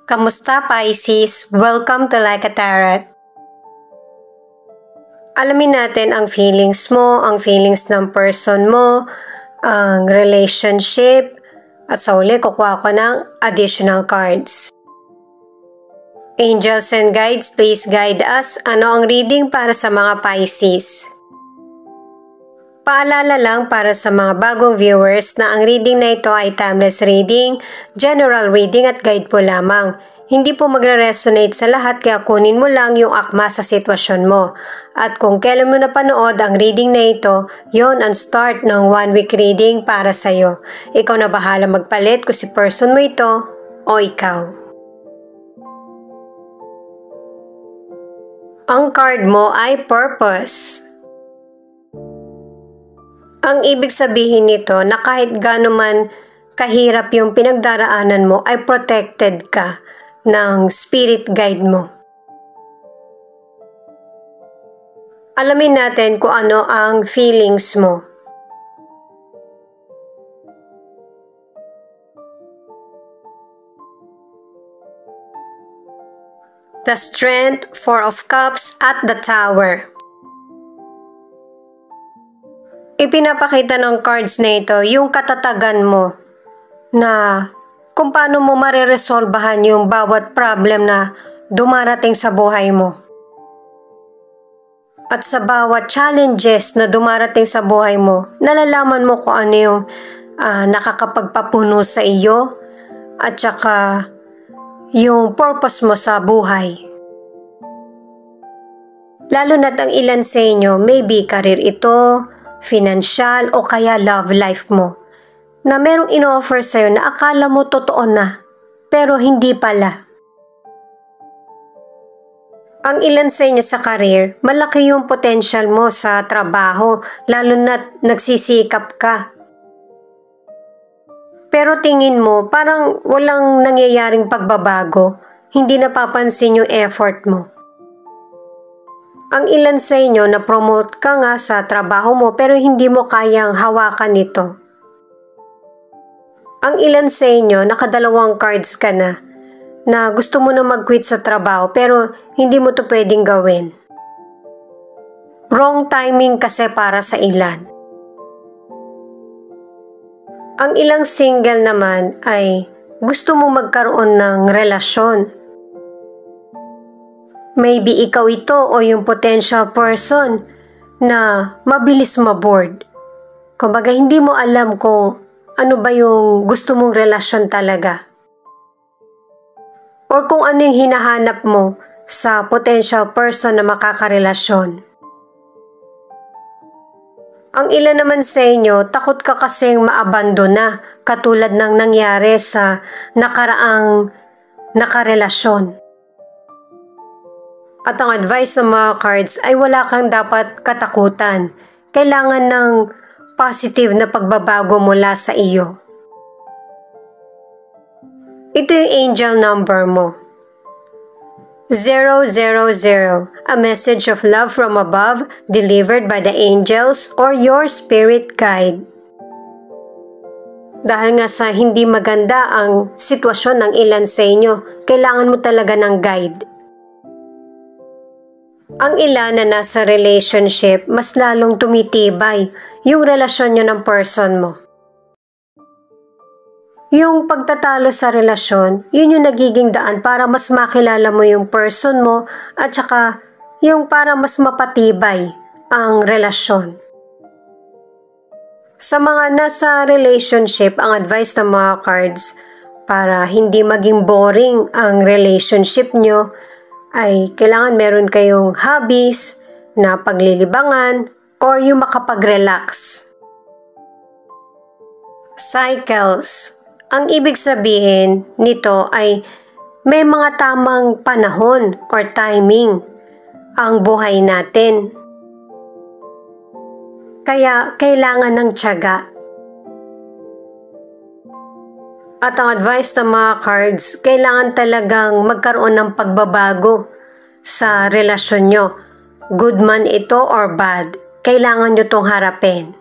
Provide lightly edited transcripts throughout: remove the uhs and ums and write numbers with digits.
Kamusta Pisces? Welcome to Like a Tarot. Alamin natin ang feelings mo, ang feelings ng person mo, ang relationship, at sa uli kukuha ko ng additional cards. Angels and guides, please guide us. Ano ang reading para sa mga Pisces? Paalala lang para sa mga bagong viewers na ang reading na ito ay timeless reading, general reading at guide po lamang. Hindi po magre-resonate sa lahat kaya kunin mo lang yung akma sa sitwasyon mo. At kung kailan mo napanood ang reading na ito, yon ang start ng 1 week reading para sa'yo. Ikaw na bahala magpalit kung si person mo ito o ikaw. Ang card mo ay purpose. Ang ibig sabihin nito na kahit gaano man kahirap yung pinagdaraanan mo ay protected ka ng spirit guide mo. Alamin natin kung ano ang feelings mo. The Strength, 4 of Cups at the Tower. Ipinapakita ng cards na ito yung katatagan mo na kung paano mo mareresolbahan yung bawat problem na dumarating sa buhay mo. At sa bawat challenges na dumarating sa buhay mo, nalalaman mo kung ano yung nakakapagpapuno sa iyo at saka yung purpose mo sa buhay. Lalo na't ang ilan sa inyo, maybe career ito, financial o kaya love life mo, na merong in-offer sa'yo na akala mo totoo na, pero hindi pala. Ang ilan sa inyo sa career, malaki yung potential mo sa trabaho, lalo na't nagsisikap ka. Pero tingin mo, parang walang nangyayaring pagbabago, hindi napapansin yung effort mo. Ang ilan sa inyo na promote ka nga sa trabaho mo pero hindi mo kayang hawakan ito. Ang ilan sa inyo nakadalawang cards ka na gusto mo na mag-quit sa trabaho pero hindi mo to pwedeng gawin. Wrong timing kasi para sa ilan. Ang ilang single naman ay gusto mo magkaroon ng relasyon. Maybe ikaw ito o yung potential person na mabilis ma-bored. Kumbaga hindi mo alam kung ano ba yung gusto mong relasyon talaga. Or kung ano yung hinahanap mo sa potential person na makakarelasyon. Ang ilan naman sa inyo, takot ka kasing maabandona katulad ng nangyari sa nakaraang nakarelasyon. At ang advice ng mga cards ay wala kang dapat katakutan. Kailangan ng positive na pagbabago mula sa iyo. Ito yung angel number mo. 000, a message of love from above delivered by the angels or your spirit guide. Dahil nga sa hindi maganda ang sitwasyon ng ilan sa inyo, kailangan mo talaga ng guide. Ang ilan na nasa relationship, mas lalong tumitibay yung relasyon nyo ng person mo. Yung pagtatalo sa relasyon, yun yung nagiging daan para mas makilala mo yung person mo at saka yung para mas mapatibay ang relasyon. Sa mga nasa relationship, ang advice ng mga cards para hindi maging boring ang relationship nyo ay kailangan meron kayong hobbies na paglilibangan or yung makapag-relax. Cycles. Ang ibig sabihin nito ay may mga tamang panahon or timing ang buhay natin. Kaya kailangan ng tiyaga. At ang advice ng mga cards, kailangan talagang magkaroon ng pagbabago sa relasyon nyo. Good man ito or bad, kailangan nyo itong harapin.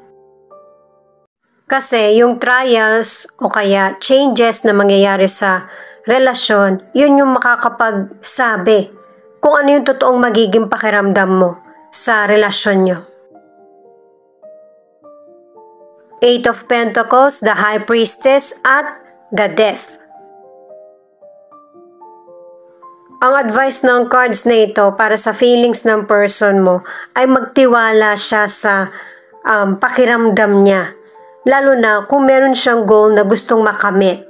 Kasi yung trials o kaya changes na mangyayari sa relasyon, yun yung makakapagsabi kung ano yung totoong magiging pakiramdam mo sa relasyon nyo. Eight of Pentacles, the High Priestess at the Death. Ang advice ng cards na ito para sa feelings ng person mo ay magtiwala siya sa pakiramdam niya. Lalo na kung meron siyang goal na gustong makamit.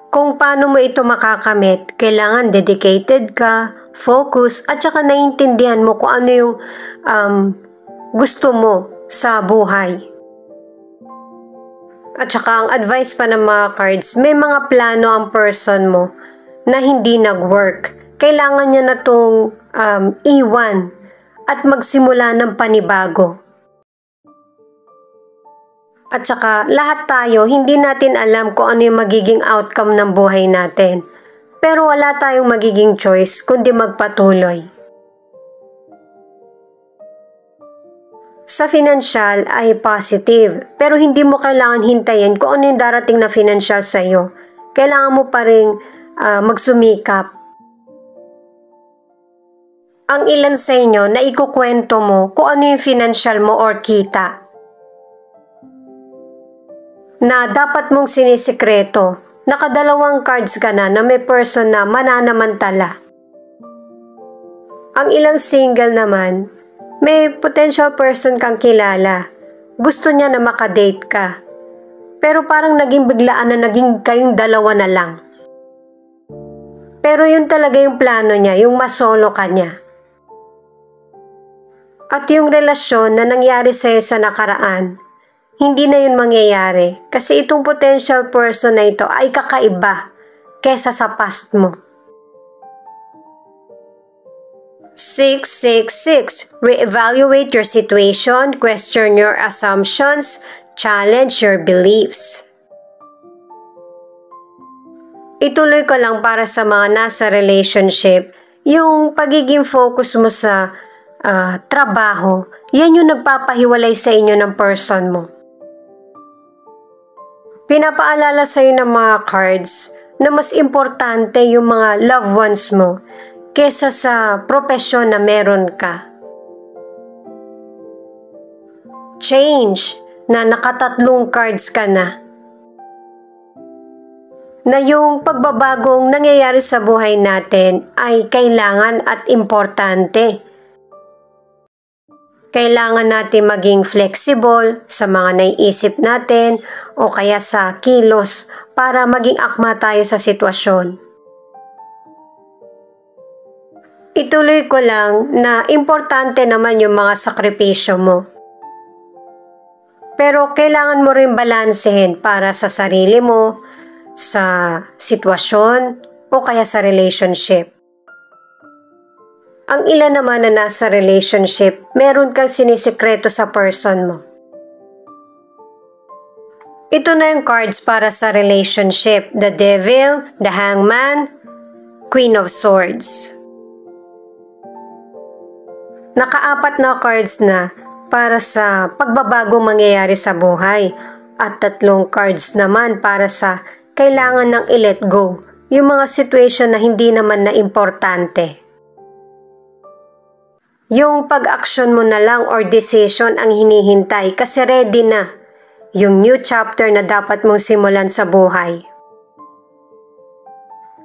Kung paano mo ito makakamit, kailangan dedicated ka, focus, at saka naiintindihan mo kung ano yung gusto mo sa buhay. At saka ang advice pa ng mga cards, may mga plano ang person mo na hindi nag-work. Kailangan niya na itong iwan at magsimula ng panibago. At saka lahat tayo, hindi natin alam kung ano yung magiging outcome ng buhay natin. Pero wala tayong magiging choice kundi magpatuloy. Sa financial ay positive, pero hindi mo kailangan hintayin kung ano yung darating na financial sa'yo. Kailangan mo pa rin magsumikap. Ang ilan sa inyo na ikukwento mo kung ano yung financial mo or kita na dapat mong sinisikreto. Nakadalawang cards ka na may person na mananamantala. Ang ilang single naman, may potential person kang kilala. Gusto niya na makadate ka. Pero parang naging biglaan na naging kayong dalawa na lang. Pero yun talaga yung plano niya, yung masolo ka niya. At yung relasyon na nangyari sa'yo sa nakaraan, hindi na yun mangyayari kasi itong potential person na ito ay kakaiba kesa sa past mo. 666. Reevaluate your situation, question your assumptions, challenge your beliefs. Ituloy ko lang para sa mga nasa relationship, yung pagiging focus mo sa trabaho, yan yung nagpapahiwalay sa inyo ng person mo. Pinapaalala sa iyo ng mga cards na mas importante yung mga loved ones mo kesa sa propesyon na meron ka. Change, na nakatatlong cards ka na yung pagbabagong nangyayari sa buhay natin ay kailangan at importante. Kailangan natin maging flexible sa mga naiisip natin o kaya sa kilos para maging akma tayo sa sitwasyon. Ituloy ko lang na importante naman yung mga sakripisyo mo. Pero kailangan mo rin balansehin para sa sarili mo, sa sitwasyon o kaya sa relationship. Ang ilan naman na nasa relationship, meron kang sinisikreto sa person mo. Ito na yung cards para sa relationship. The Devil, the Hangman, Queen of Swords. Nakaapat na cards na para sa pagbabagong mangyayari sa buhay at 3 cards naman para sa kailangan ng i-let go, yung mga situation na hindi naman na importante. Yung pag-action mo na lang or decision ang hinihintay kasi ready na yung new chapter na dapat mong simulan sa buhay.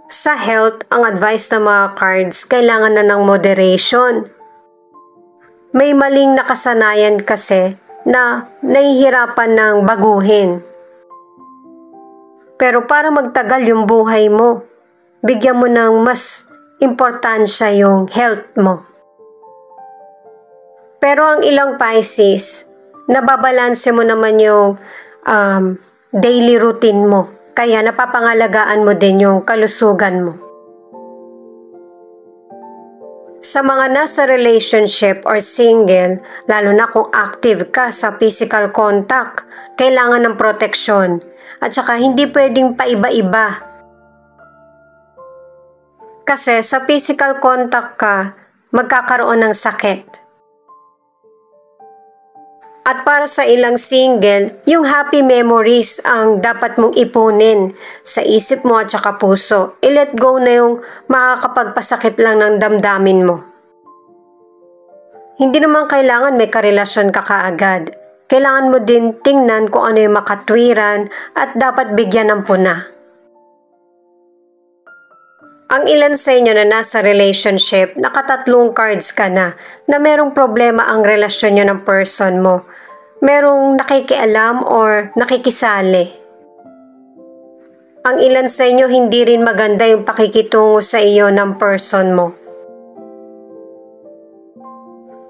Sa health, ang advice ng mga cards, kailangan na ng moderation. May maling nakasanayan kasi na nahihirapan ng baguhin. Pero para magtagal yung buhay mo, bigyan mo ng mas importansya yung health mo. Pero ang ilang Pisces, nababalanse mo naman yung daily routine mo. Kaya napapangalagaan mo din yung kalusugan mo. Sa mga nasa relationship or single, lalo na kung active ka sa physical contact, kailangan ng proteksyon. At saka hindi pwedeng paiba-iba. Kasi sa physical contact ka, magkakaroon ng sakit. At para sa ilang single, yung happy memories ang dapat mong ipunin sa isip mo at saka puso. I-let go na yung makakapagpasakit lang ng damdamin mo. Hindi naman kailangan may karelasyon ka kaagad. Kailangan mo din tingnan kung ano yung makatwiran at dapat bigyan ng puna. Ang ilan sa inyo na nasa relationship, nakatatlong cards ka na merong problema ang relasyon nyo ng person mo. Merong nakikialam or nakikisali. Ang ilan sa inyo hindi rin maganda yung pakikitungo sa iyo ng person mo.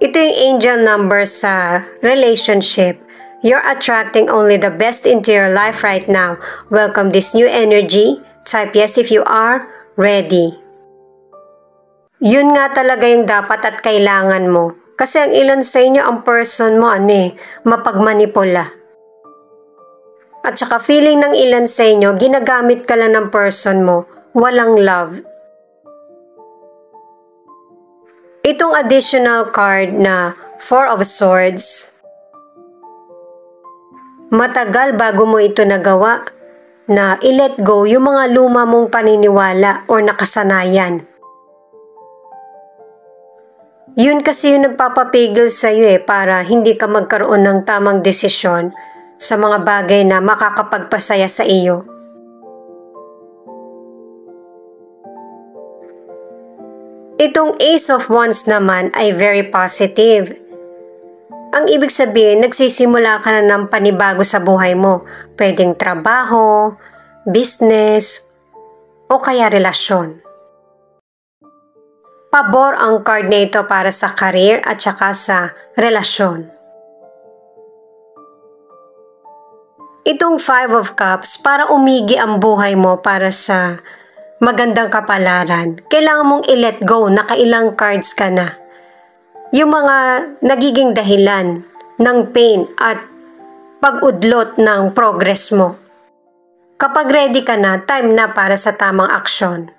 Ito yung angel number sa relationship. You're attracting only the best into your life right now. Welcome this new energy. Type yes if you are ready. Yun nga talaga yung dapat at kailangan mo. Kasi ang ilan sa inyo, ang person mo, mapagmanipula. At saka feeling ng ilan sa inyo, ginagamit ka lang ng person mo, walang love. Itong additional card na Four of Swords, matagal bago mo ito nagawa na i-let go yung mga luma mong paniniwala o nakasanayan. Yun kasi yung nagpapapigil sa iyo para hindi ka magkaroon ng tamang desisyon sa mga bagay na makakapagpasaya sa iyo. Itong Ace of Wands naman ay very positive. Ang ibig sabihin, nagsisimula ka na ng panibago sa buhay mo. Pwedeng trabaho, business, o kaya relasyon. Pabor ang card na ito para sa career at saka sa relasyon. Itong Five of Cups, para umigi ang buhay mo para sa magandang kapalaran. Kailangan mong i-let go, nakailang cards ka na. Yung mga nagiging dahilan ng pain at pag-udlot ng progress mo. Kapag ready ka na, time na para sa tamang aksyon.